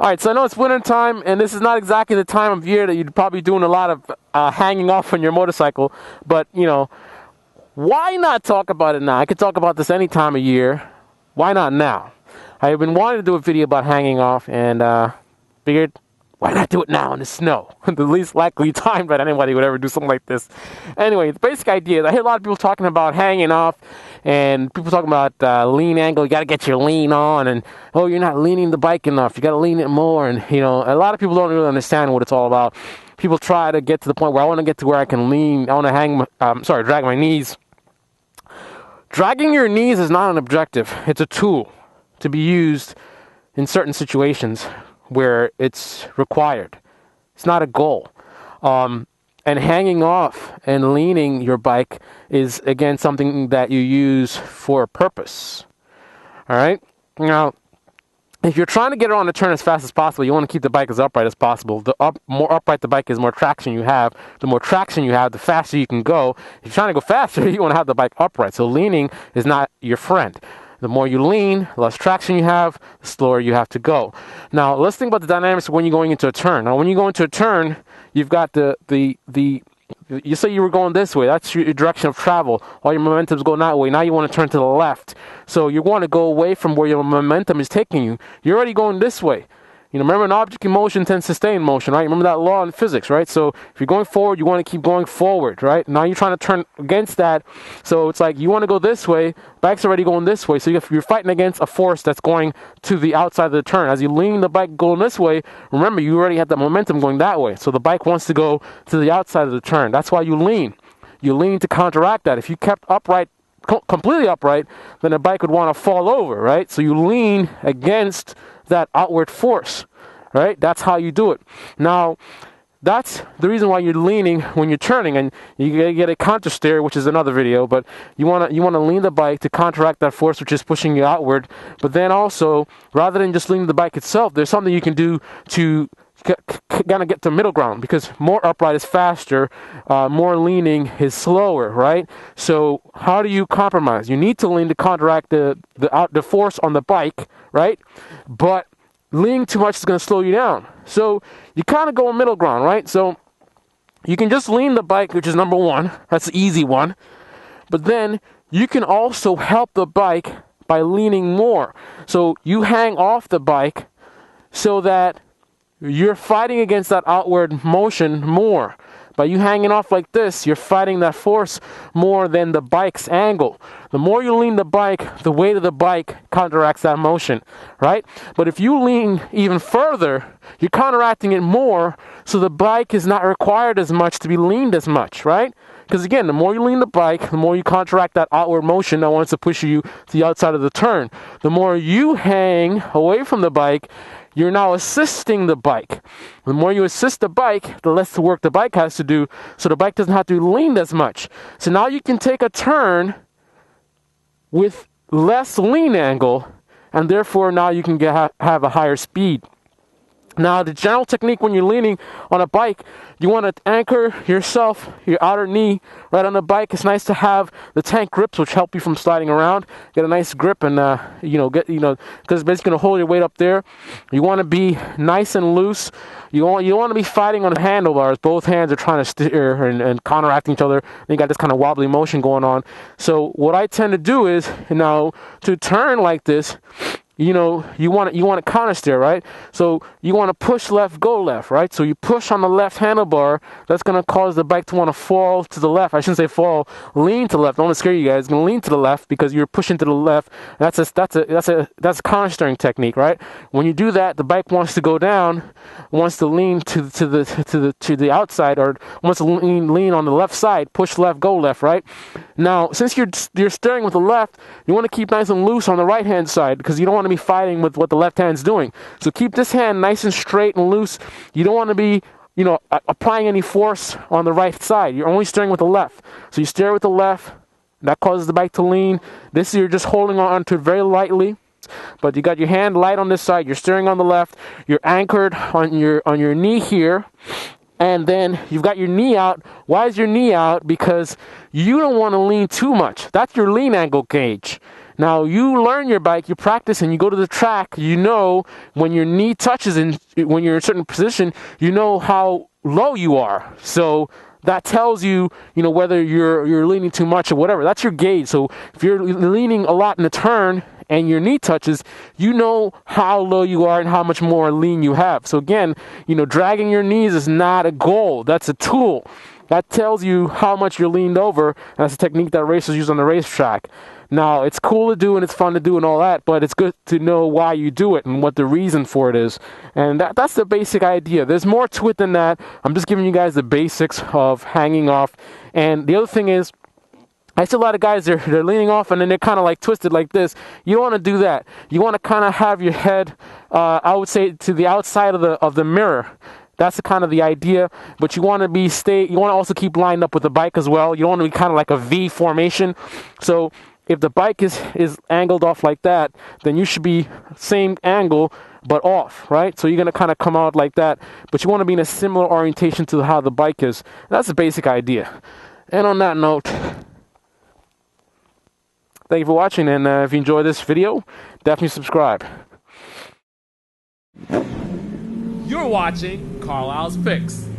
All right, so I know it's winter time, and this is not exactly the time of year that you'd probably be doing a lot of hanging off on your motorcycle. But, why not talk about it now? I could talk about this any time of year. Why not now? I've been wanting to do a video about hanging off, and figured, why not do it now in the snow? The least likely time that anybody would ever do something like this. Anyway, the basic idea is I hear a lot of people talking about hanging off, and people talking about lean angle. You got to get your lean on, and oh, you're not leaning the bike enough. You got to lean it more, and a lot of people don't really understand what it's all about. People try to get to the point where I want to get to where I can lean. I want to drag my knees. Dragging your knees is not an objective. It's a tool to be used in certain situations where it's required. It's not a goal. And hanging off and leaning your bike is, again, something that you use for a purpose. All right? Now, if you're trying to get it on a turn as fast as possible, you want to keep the bike as upright as possible. The more upright the bike is, more traction you have. The more traction you have, the faster you can go. If you're trying to go faster, you want to have the bike upright. So leaning is not your friend. The more you lean, the less traction you have, the slower you have to go. Now, let's think about the dynamics of when you're going into a turn. Now, when you go into a turn, you've got you say you were going this way. That's your direction of travel. All your momentum's going that way. Now you want to turn to the left. So you want to go away from where your momentum is taking you. You're already going this way. Remember, an object in motion tends to stay in motion, right? Remember that law in physics, right? So if you're going forward, you want to keep going forward, right? Now you're trying to turn against that. So it's like you want to go this way, bike's already going this way. So you're fighting against a force that's going to the outside of the turn. As you lean the bike going this way, remember, you already have the momentum going that way. So the bike wants to go to the outside of the turn. That's why you lean. You lean to counteract that. If you kept upright, completely upright, then the bike would want to fall over, right? So you lean against that outward force, right? That's how you do it. Now, that's the reason why you're leaning when you're turning, and you get a counter steer, which is another video, but you want to lean the bike to counteract that force which is pushing you outward. But then also, rather than just leaning the bike itself, there's something you can do to kind of get to middle ground, because more upright is faster, more leaning is slower, right? So how do you compromise? You need to lean to counteract the force on the bike, right? But leaning too much is going to slow you down. So you kind of go middle ground, right? So you can just lean the bike, which is number one. That's the easy one. But then you can also help the bike by leaning more. So you hang off the bike so that you're fighting against that outward motion more. By you hanging off like this, you're fighting that force more than the bike's angle. The more you lean the bike, the weight of the bike counteracts that motion, right? But if you lean even further, you're counteracting it more, so the bike is not required as much to be leaned as much, right? Because again, the more you lean the bike, the more you counteract that outward motion that wants to push you to the outside of the turn. The more you hang away from the bike, you're now assisting the bike. The more you assist the bike, the less the work the bike has to do, so the bike doesn't have to be leaned as much. So now you can take a turn with less lean angle, and therefore now you can have a higher speed. Now, the general technique when you're leaning on a bike, you want to anchor yourself, your outer knee, right on the bike. It's nice to have the tank grips, which help you from sliding around. Get a nice grip, and because it's basically going to hold your weight up there. You want to be nice and loose. You want to be fighting on the handlebars. Both hands are trying to steer and counteracting each other. And you got this kind of wobbly motion going on. So what I tend to do is, to turn like this, you want to counter steer, right? So you want to push left, go left, right? So you push on the left handlebar. That's going to cause the bike to want to fall to the left. I shouldn't say fall, lean to the left. I don't want to scare you guys. It's going to lean to the left because you're pushing to the left. That's a counter steering technique, right? When you do that, the bike wants to go down, wants to lean to the outside, or wants to lean on the left side. Push left, go left, right? Now, since you're steering with the left, you want to keep nice and loose on the right hand side, because you don't want to be fighting with what the left hand's doing. So keep this hand nice and straight and loose. You don't want to be, applying any force on the right side. You're only steering with the left. So you steer with the left. That causes the bike to lean. This, you're just holding on to it very lightly. But you got your hand light on this side. You're steering on the left. You're anchored on your knee here. And then you've got your knee out. Why is your knee out? Because you don't want to lean too much. That's your lean angle gauge. Now, you learn your bike, you practice, and you go to the track, you know when your knee touches and when you're in a certain position, you know how low you are. So that tells you, whether you're leaning too much or whatever. That's your gauge. So if you're leaning a lot in a turn and your knee touches, you know how low you are and how much more lean you have. So again, dragging your knees is not a goal. That's a tool. That tells you how much you're leaned over, and that's a technique that racers use on the racetrack. Now, it's cool to do and it's fun to do and all that, but it's good to know why you do it and what the reason for it is. And that's the basic idea. There's more to it than that. I'm just giving you guys the basics of hanging off. And the other thing is, I see a lot of guys, they're leaning off and then they're kind of like twisted like this. You don't want to do that. You want to kind of have your head, I would say, to the outside of the mirror. That's the kind of the idea, but you want to you want to also keep lined up with the bike as well. You don't want to be kind of like a V formation. So if the bike is angled off like that, then you should be same angle but off, right? So you're going to kind of come out like that, but you want to be in a similar orientation to how the bike is. That's the basic idea. And on that note, thank you for watching, and if you enjoyed this video, definitely subscribe. You're watching Carlyle's Picks.